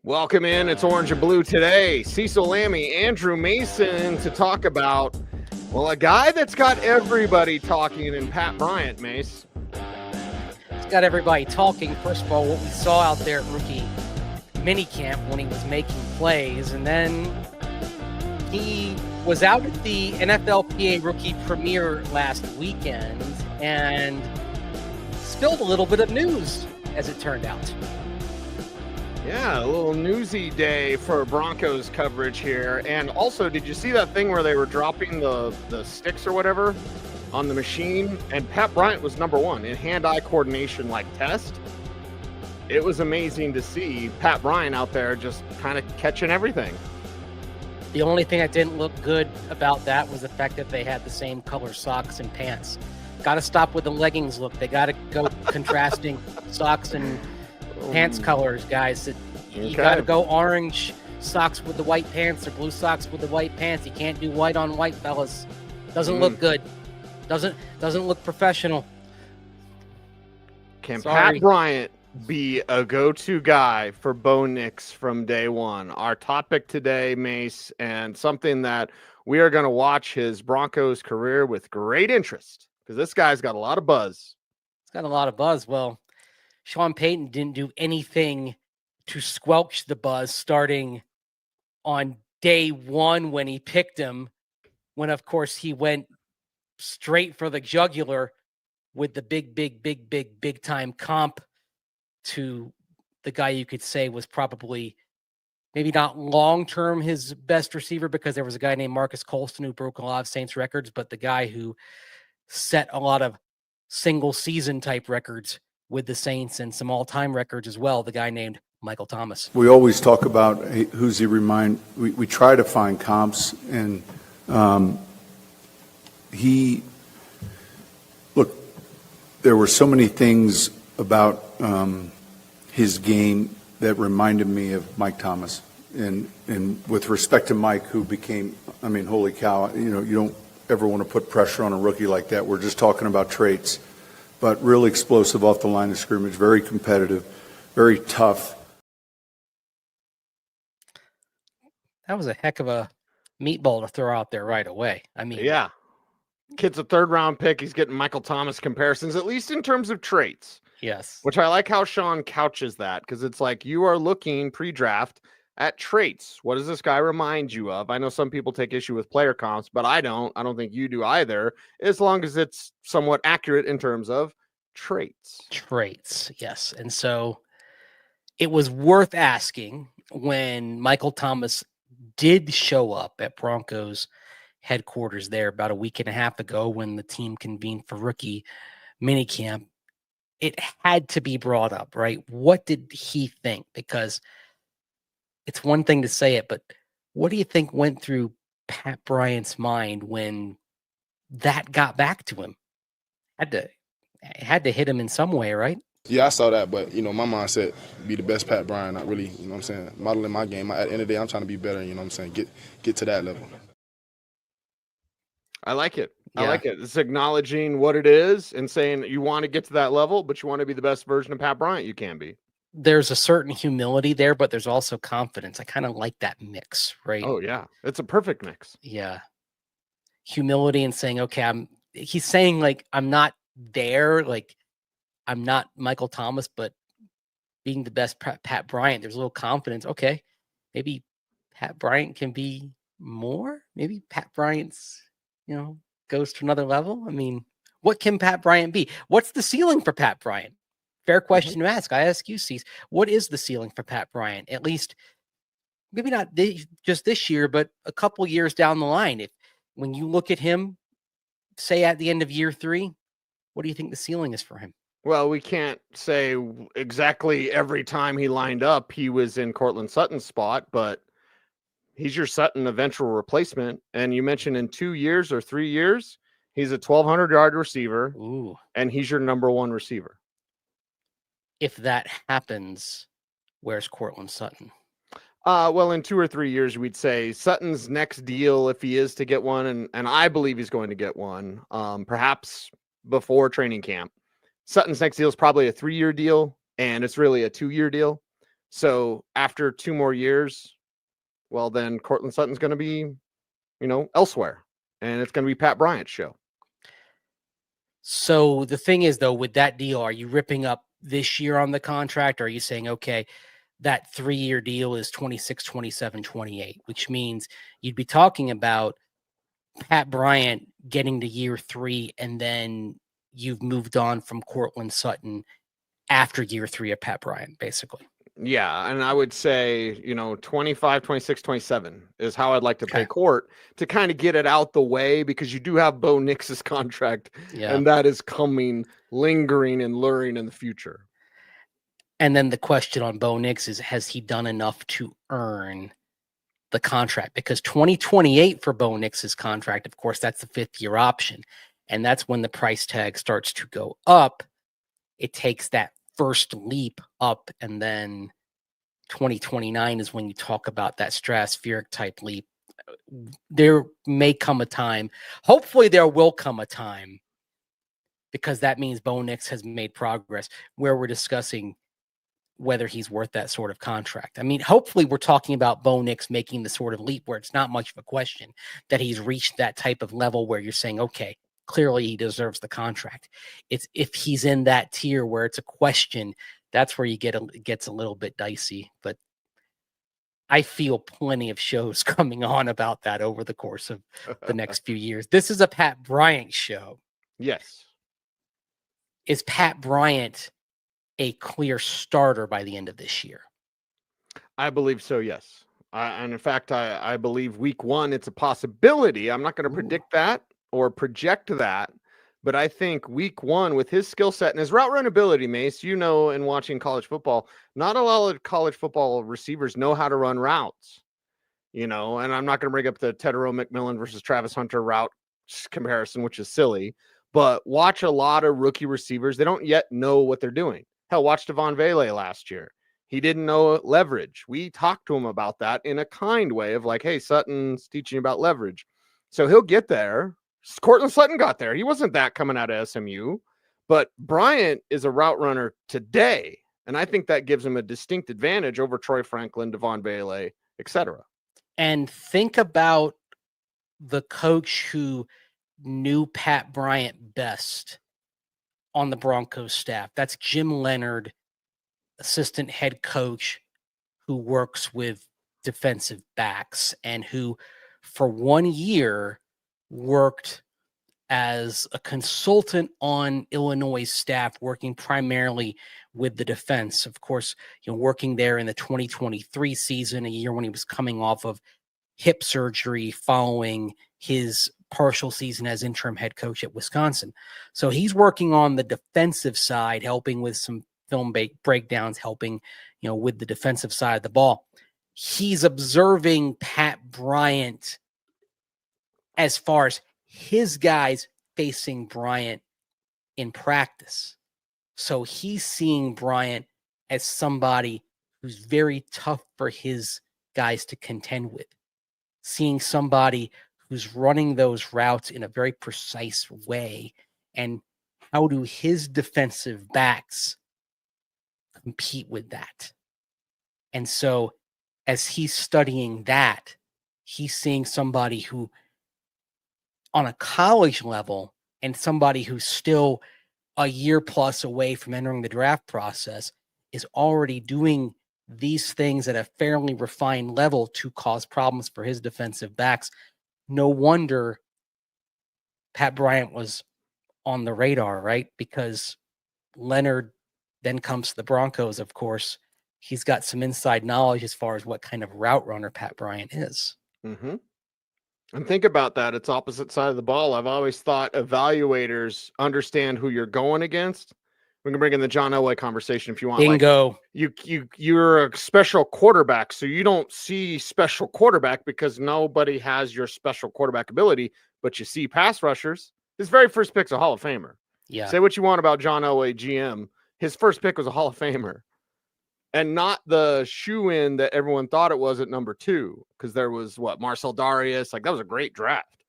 Welcome in. It's Orange and Blue today. Cecil, Lammey, Andrew Mason to talk about, well, a guy that's got everybody talking in Pat Bryant, Mace. It's got everybody talking. First of all, what we saw out there at rookie minicamp when he was making plays, and then he was out at the NFLPA rookie premiere last weekend and spilled a little bit of news, as it turned out. Yeah, a little newsy day for Broncos coverage here. And also, did you see that thing where they were dropping the sticks or whatever on the machine? And Pat Bryant was number one in hand-eye coordination, like test. It was amazing to see Pat Bryant out there just kind of catching everything. The only thing that didn't look good about that was the fact that they had the same color socks and pants. Got to stop with the leggings look. They got to go contrasting socks and pants colors, guys. You got to go orange socks with the white pants or blue socks with the white pants. You can't do white on white, fellas. Doesn't look good. Doesn't look professional. Can Pat Bryant be a go-to guy for Bo Nix from day one? Our topic today, Mace, and something that we are going to watch his Broncos career with great interest because this guy's got a lot of buzz. He's got a lot of buzz. Well, Sean Payton didn't do anything to squelch the buzz starting on day one when he picked him, when, of course, he went straight for the jugular with the big time comp to the guy you could say was probably maybe not long-term his best receiver, because there was a guy named Marcus Colston who broke a lot of Saints records, but the guy who set a lot of single season type records with the Saints and some all-time records as well, the guy named Michael Thomas. We always talk about who's he remind. We try to find comps, and there were so many things about his game that reminded me of Mike Thomas. And with respect to Mike, who became, holy cow, you don't ever want to put pressure on a rookie like that. We're just talking about traits. But really explosive off the line of scrimmage, very competitive, very tough. That was a heck of a meatball to throw out there right away. Yeah. Kid's a third-round pick. He's getting Michael Thomas comparisons, at least in terms of traits. Yes. Which I like how Sean couches that, because it's like you are looking pre-draft at traits. What does this guy remind you of? I know some people take issue with player comps, but I don't. I don't think you do either, as long as it's somewhat accurate in terms of traits. Traits, yes. And so it was worth asking when Michael Thomas did show up at Broncos headquarters there about a week and a half ago when the team convened for rookie minicamp. It had to be brought up, right? What did he think? Because it's one thing to say it, but what do you think went through Pat Bryant's mind when that got back to him? It had to hit him in some way, right? Yeah, I saw that, but, my mindset, be the best Pat Bryant, not really, modeling my game. At the end of the day, I'm trying to be better, get to that level. I like it. Yeah. I like it. It's acknowledging what it is and saying you want to get to that level, but you want to be the best version of Pat Bryant you can be. There's a certain humility there, but there's also confidence. I kind of like that mix, right? Oh, yeah. It's a perfect mix. Yeah. Humility and saying, okay, he's saying, like, I'm not there, like, I'm not Michael Thomas, but being the best Pat Bryant, there's a little confidence. Okay, maybe Pat Bryant can be more. Maybe Pat Bryant's, goes to another level. What can Pat Bryant be? What's the ceiling for Pat Bryant? Fair question to ask. I ask you, Cease, what is the ceiling for Pat Bryant? At least, maybe not just this year, but a couple years down the line. When you look at him, say at the end of year 3, what do you think the ceiling is for him? Well, we can't say exactly every time he lined up, he was in Courtland Sutton's spot, but he's your Sutton eventual replacement. And you mentioned in 2 years or 3 years, he's a 1,200-yard receiver. Ooh. And he's your number one receiver. If that happens, where's Courtland Sutton? Well, in 2 or 3 years, we'd say Sutton's next deal, if he is to get one, and I believe he's going to get one, perhaps before training camp. Sutton's next deal is probably a 3-year deal, and it's really a 2-year deal. So after 2 more years, well, then Courtland Sutton's going to be, elsewhere, and it's going to be Pat Bryant's show. So the thing is, though, with that deal, are you ripping up this year on the contract? Or are you saying, okay, that 3-year deal is 26, 27, 28, which means you'd be talking about Pat Bryant getting to year 3, and then you've moved on from Courtland Sutton after year 3 of Pat Bryant, basically. Yeah, and I would say, 25, 26, 27 is how I'd like to pay Court to kind of get it out the way, because you do have Bo Nix's contract, and that is coming, lingering and luring in the future. And then the question on Bo Nix is, has he done enough to earn the contract? Because 2028 for Bo Nix's contract, of course, that's the 5th-year option, and that's when the price tag starts to go up. It takes that first leap up, and then 2029 is when you talk about that stratospheric type leap. There may come a time, hopefully there will come a time, because that means Bo Nix has made progress, where we're discussing whether he's worth that sort of contract. I mean, hopefully we're talking about Bo Nix making the sort of leap where it's not much of a question that he's reached that type of level where you're saying, okay, clearly he deserves the contract. It's if he's in that tier where it's a question, that's where it gets a little bit dicey. But I feel plenty of shows coming on about that over the course of the next few years. This is a Pat Bryant show. Yes. Is Pat Bryant a clear starter by the end of this year? I believe so, yes. And in fact, I believe week 1, it's a possibility. I'm not going to predict that or project that, but I think week 1, with his skill set and his route run ability, Mace, in watching college football, not a lot of college football receivers know how to run routes, and I'm not going to bring up the Tedero McMillan versus Travis Hunter route comparison, which is silly, but watch a lot of rookie receivers. They don't yet know what they're doing. Hell, watch Devon Vele last year. He didn't know leverage. We talked to him about that in a kind way of like, hey, Sutton's teaching you about leverage. So he'll get there. Courtland Sutton got there. He wasn't that coming out of SMU, but Bryant is a route runner today. And I think that gives him a distinct advantage over Troy Franklin, Devon Vele, etc. And think about the coach who knew Pat Bryant best on the Broncos staff. That's Jim Leonard, assistant head coach, who works with defensive backs and who for 1 year worked as a consultant on Illinois staff, working primarily with the defense. Of course, working there in the 2023 season, a year when he was coming off of hip surgery following his partial season as interim head coach at Wisconsin. So he's working on the defensive side, helping with some film breakdowns, helping, with the defensive side of the ball. He's observing Pat Bryant as far as his guys facing Bryant in practice. So he's seeing Bryant as somebody who's very tough for his guys to contend with, seeing somebody who's running those routes in a very precise way, and how do his defensive backs compete with that. And so as he's studying that, he's seeing somebody who on a college level and somebody who's still a year plus away from entering the draft process is already doing these things at a fairly refined level to cause problems for his defensive backs. No wonder Pat Bryant was on the radar, right? Because Leonard then comes to the Broncos, of course. He's got some inside knowledge as far as what kind of route runner Pat Bryant is. Mm-hmm. And think about that. It's opposite side of the ball. I've always thought evaluators understand who you're going against. We can bring in the John Elway conversation if you want. Bingo. Like you're a special quarterback, so you don't see special quarterback because nobody has your special quarterback ability, but you see pass rushers. His very first pick's a Hall of Famer. Yeah. Say what you want about John Elway, GM. His first pick was a Hall of Famer. And not the shoe-in that everyone thought it was at number 2, because there was Marcel Darius. Like, that was a great draft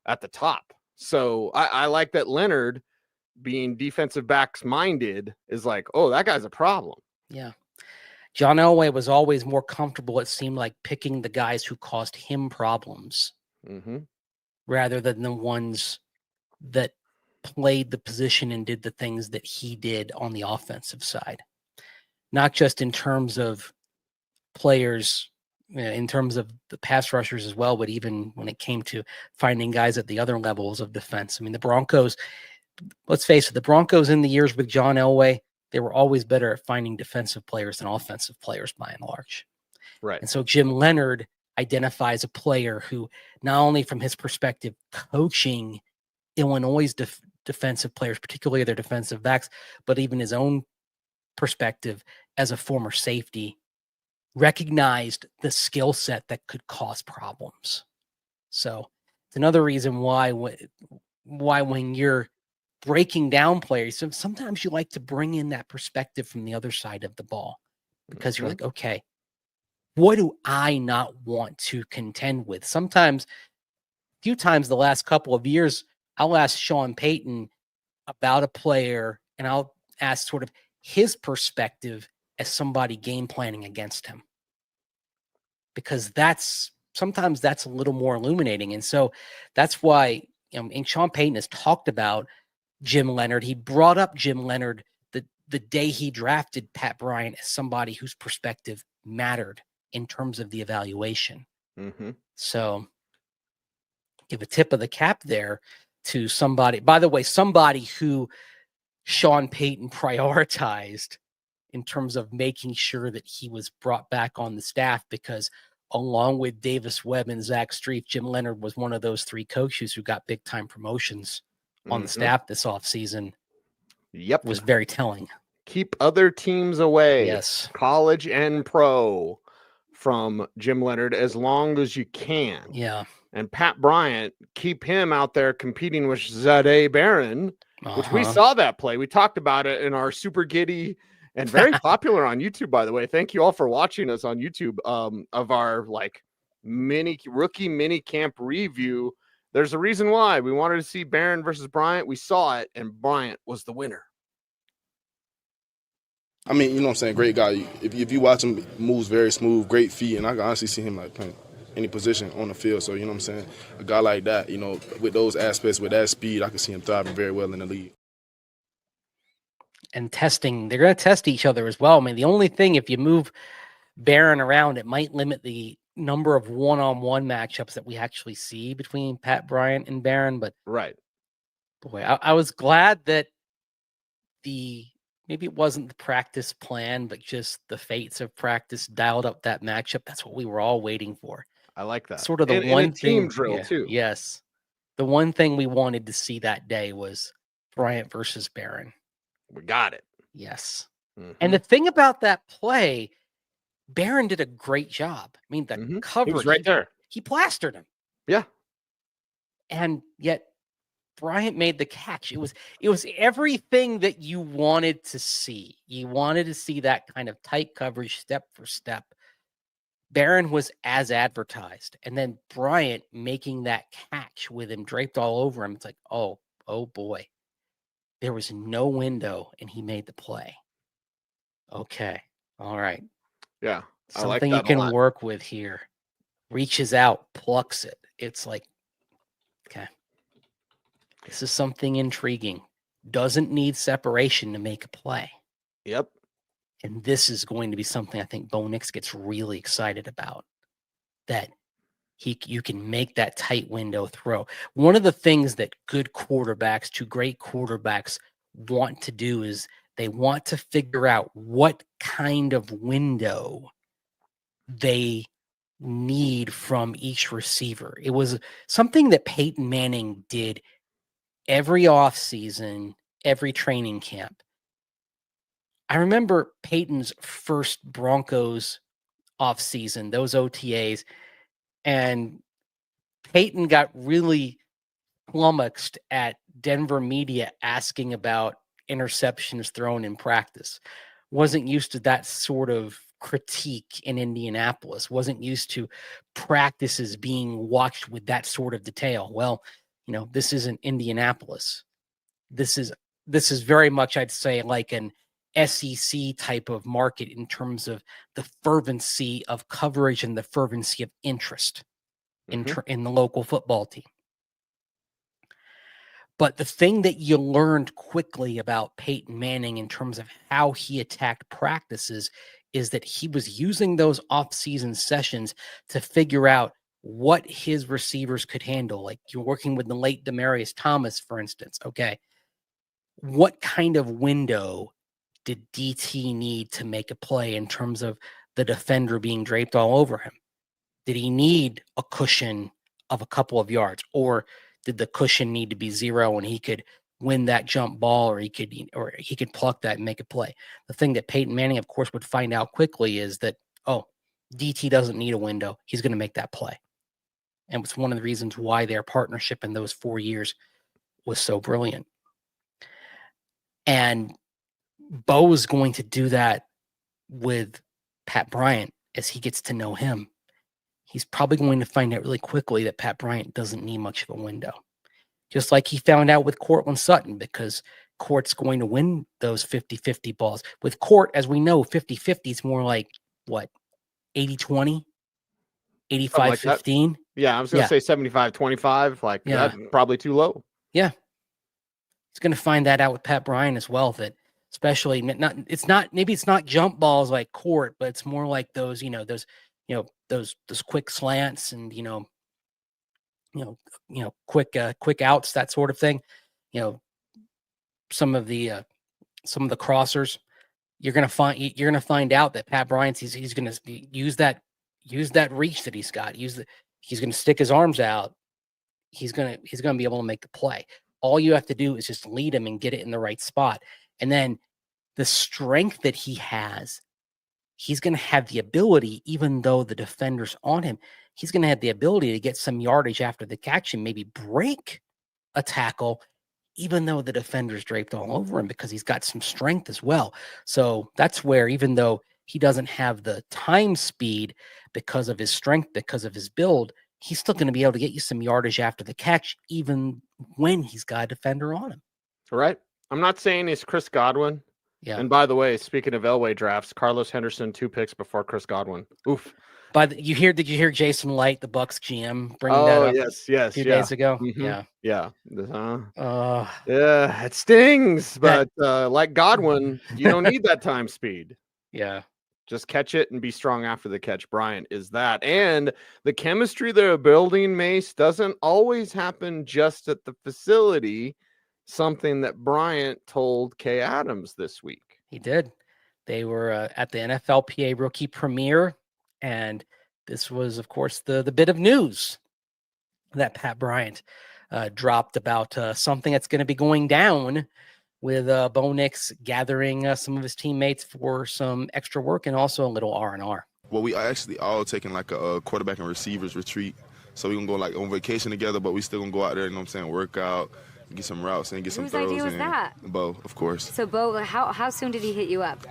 at the top. So I like that Leonard, being defensive backs minded, is like, oh, that guy's a problem. Yeah. John Elway was always more comfortable, it seemed like, picking the guys who caused him problems rather than the ones that played the position and did the things that he did on the offensive side. Not just in terms of players, in terms of the pass rushers as well, but even when it came to finding guys at the other levels of defense. I mean, the Broncos, let's face it, the Broncos in the years with John Elway, they were always better at finding defensive players than offensive players by and large. Right. And so Jim Leonard identifies a player who, not only from his perspective, coaching Illinois' defensive players, particularly their defensive backs, but even his own perspective as a former safety, recognized the skill set that could cause problems. So it's another reason why when you're breaking down players, sometimes you like to bring in that perspective from the other side of the ball, because you're like, okay, what do I not want to contend with? Sometimes, a few times the last couple of years, I'll ask Sean Payton about a player and I'll ask sort of his perspective as somebody game planning against him, because sometimes that's a little more illuminating. And so that's why, and Sean Payton has talked about Jim Leonard. He brought up Jim Leonard the day he drafted Pat Bryant as somebody whose perspective mattered in terms of the evaluation. So give a tip of the cap there to somebody, by the way, somebody who Sean Payton prioritized in terms of making sure that he was brought back on the staff, because along with Davis Webb and Zach Strief, Jim Leonard was one of those three coaches who got big time promotions on the staff this offseason. Yep. Was very telling. Keep other teams away. Yes. College and pro from Jim Leonard as long as you can. Yeah. And Pat Bryant, keep him out there competing with Zadeh Barron, which we saw that play. We talked about it in our Super Giddy and very popular on YouTube, by the way. Thank you all for watching us on YouTube of our rookie mini camp review. There's a reason why we wanted to see Barron versus Bryant. We saw it, and Bryant was the winner. I mean, you know what I'm saying? Great guy. If you watch him, moves very smooth, great feet, and I can honestly see him playing any position on the field. So, you know what I'm saying? A guy like that, with those aspects, with that speed, I can see him thriving very well in the league. And testing, they're going to test each other as well. I mean, the only thing, if you move Barron around, it might limit the number of one-on-one matchups that we actually see between Pat Bryant and Barron. But right, boy, I was glad that maybe it wasn't the practice plan, but just the fates of practice dialed up that matchup. That's what we were all waiting for. I like that. Sort of the one team drill too. Yes, the one thing we wanted to see that day was Bryant versus Barron. We got it. Yes. And the thing about that play, Barron did a great job. I mean, the coverage, he was right there. He plastered him. Yeah. And yet Bryant made the catch. It was everything that you wanted to see. You wanted to see that kind of tight coverage, step for step. Barron was as advertised. And then Bryant making that catch with him draped all over him. It's like, oh boy. There was no window, and he made the play. Okay. All right. Yeah. Something you can work with here. Reaches out, plucks it. It's like, okay. This is something intriguing. Doesn't need separation to make a play. Yep. And this is going to be something I think Bo Nix gets really excited about. That you can make that tight window throw. One of the things that good quarterbacks to great quarterbacks want to do is they want to figure out what kind of window they need from each receiver. It was something that Peyton Manning did every offseason, every training camp. I remember Peyton's first Broncos offseason, those OTAs, and Peyton got really flummoxed at Denver media asking about interceptions thrown in practice. Wasn't used to that sort of critique in Indianapolis. Wasn't used to practices being watched with that sort of detail. Well, this isn't Indianapolis. This is very much, I'd say, like an SEC type of market in terms of the fervency of coverage and the fervency of interest in the local football team. But the thing that you learned quickly about Peyton Manning in terms of how he attacked practices is that he was using those off-season sessions to figure out what his receivers could handle. Like you're working with the late Demaryius Thomas, for instance. Okay. What kind of window did DT need to make a play in terms of the defender being draped all over him? Did he need a cushion of a couple of yards, or did the cushion need to be 0 and he could win that jump ball, or he could pluck that and make a play? The thing that Peyton Manning, of course, would find out quickly is that, oh, DT doesn't need a window. He's going to make that play. And it's one of the reasons why their partnership in those 4 years was so brilliant. And Bo is going to do that with Pat Bryant as he gets to know him. He's probably going to find out really quickly that Pat Bryant doesn't need much of a window. Just like he found out with Courtland Sutton, because Court's going to win those 50-50 balls. With Court, as we know, 50-50 is more like, what, 80-20? 85-15? Yeah, I was going to say 75-25. Like, that's probably too low. Yeah. He's going to find that out with Pat Bryant as well, that especially maybe it's not jump balls like Court, but it's more like those quick slants and quick outs, that sort of thing. Some of the crossers. You're gonna find out that Pat Bryant's he's gonna use that reach that he's got. He's gonna stick his arms out. He's gonna be able to make the play. All you have to do is just lead him and get it in the right spot. And then the strength that he has, he's going to have the ability, even though the defender's on him, he's going to have the ability to get some yardage after the catch and maybe break a tackle, even though the defender's draped all over him, because he's got some strength as well. So that's where, even though he doesn't have the time speed because of his strength, because of his build, he's still going to be able to get you some yardage after the catch, even when he's got a defender on him. Right. I'm not saying he's Chris Godwin. Yeah. And by the way, speaking of Elway drafts, Carlos Henderson 2 picks before Chris Godwin. Oof. But did you hear Jason Light, the Bucs GM, bringing that up yes, a few days ago? Mm-hmm. Yeah. Yeah, it stings, but like Godwin, you don't need that time speed. Yeah. Just catch it and be strong after the catch. Bryant is that. And the chemistry they're building, Mace, doesn't always happen just at the facility. Something that Bryant told Kay Adams this week. He did. They were at the NFLPA rookie premiere, and this was, of course, the bit of news that Pat Bryant dropped about something that's going to be going down with Bo Nix gathering some of his teammates for some extra work and also a little R&R. Well, we actually all taking like a quarterback and receivers retreat. So we're going to go like on vacation together, but we still going to go out there, you know what I'm saying, work out, get some routes and get some throws. Whose idea was that? Bo, of course. So Bo, how soon did he hit you up?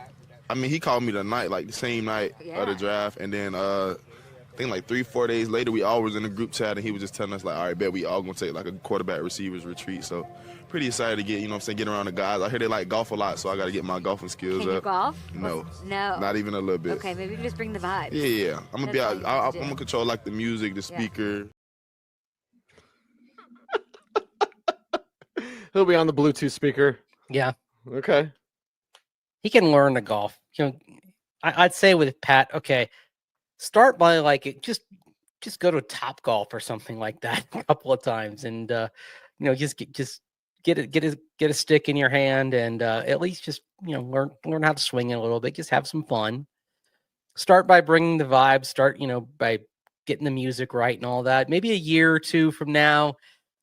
I mean, he called me the night, like the same night of the draft, and then I think like 3-4 days later, we all was in a group chat, and he was just telling us like, all right, bet we all gonna take like a quarterback receivers retreat. So pretty excited to get, you know what I'm saying, get around the guys. I hear they like golf a lot, so I got to get my golfing skills up. Can you golf? No. No. Not even a little bit. Okay, maybe just bring the vibes. Yeah. I'm gonna I'm gonna control like the music, the speaker. He'll be on the Bluetooth speaker. Yeah. Okay. He can learn to golf. I'd say with Pat, okay, start by like just go to Top Golf or something like that a couple of times, and just get a stick in your hand, and at least just learn how to swing it a little bit. Just have some fun. Start by bringing the vibe. Start by getting the music right and all that. Maybe a year or two from now,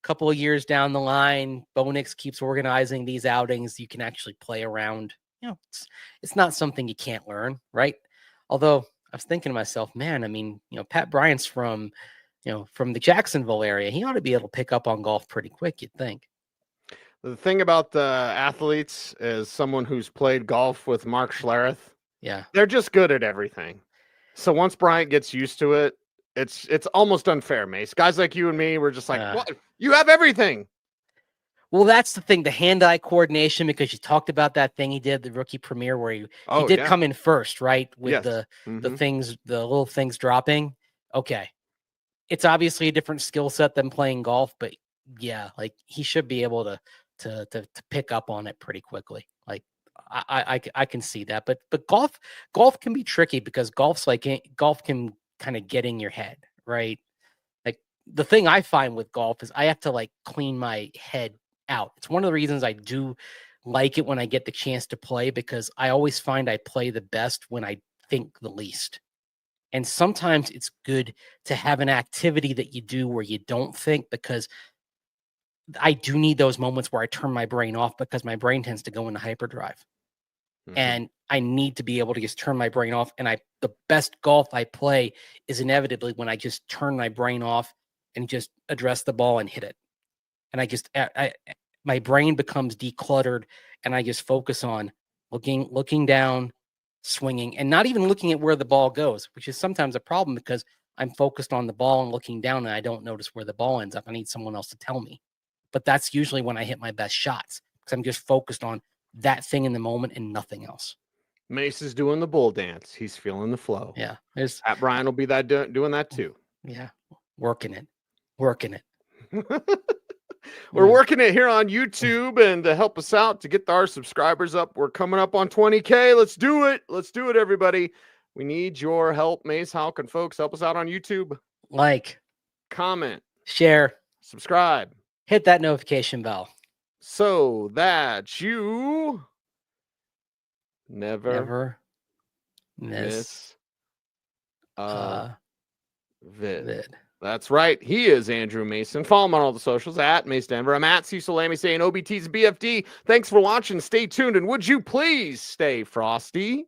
couple of years down the line, Bo Nix keeps organizing these outings. You can actually play around. It's not something you can't learn, right? Although I was thinking to myself, man, I mean, Pat Bryant's from the Jacksonville area. He ought to be able to pick up on golf pretty quick, you'd think. The thing about the athletes is, someone who's played golf with Mark Schlereth, they're just good at everything. So once Bryant gets used to it, it's almost unfair, Mace. Guys like you and me, we're just like, what? You have everything. Well, that's the thing, the hand-eye coordination, because you talked about that thing he did, the rookie premiere, where he did come in first, right? With the things, the little things dropping. Okay. It's obviously a different skill set than playing golf, but yeah, like he should be able to pick up on it pretty quickly. Like I can see that. But golf can be tricky because golf can kind of get in your head, right? Like the thing I find with golf is I have to like clean my head out. It's one of the reasons I do like it when I get the chance to play, because I always find I play the best when I think the least. And sometimes it's good to have an activity that you do where you don't think, because I do need those moments where I turn my brain off, because my brain tends to go into hyperdrive. And I need to be able to just turn my brain off. And the best golf I play is inevitably when I just turn my brain off and just address the ball and hit it. And my brain becomes decluttered, and I just focus on looking down, swinging, and not even looking at where the ball goes, which is sometimes a problem because I'm focused on the ball and looking down, and I don't notice where the ball ends up. I need someone else to tell me. But that's usually when I hit my best shots, because I'm just focused on that thing in the moment and nothing else. Mace is doing the bull dance. He's feeling the flow. Yeah. Pat Bryant will be doing that too. Yeah. Working it. We're working it here on YouTube, and to help us out to get our subscribers up, we're coming up on 20K. Let's do it. Let's do it, everybody. We need your help. Mace, how can folks help us out on YouTube? Like, comment, share, subscribe, hit that notification bell so that you never miss a vid. That's right. He is Andrew Mason. Follow him on all the socials at Mace Denver. I'm at Cecil Lammey saying OBT's BFD. Thanks for watching. Stay tuned. And would you please stay frosty?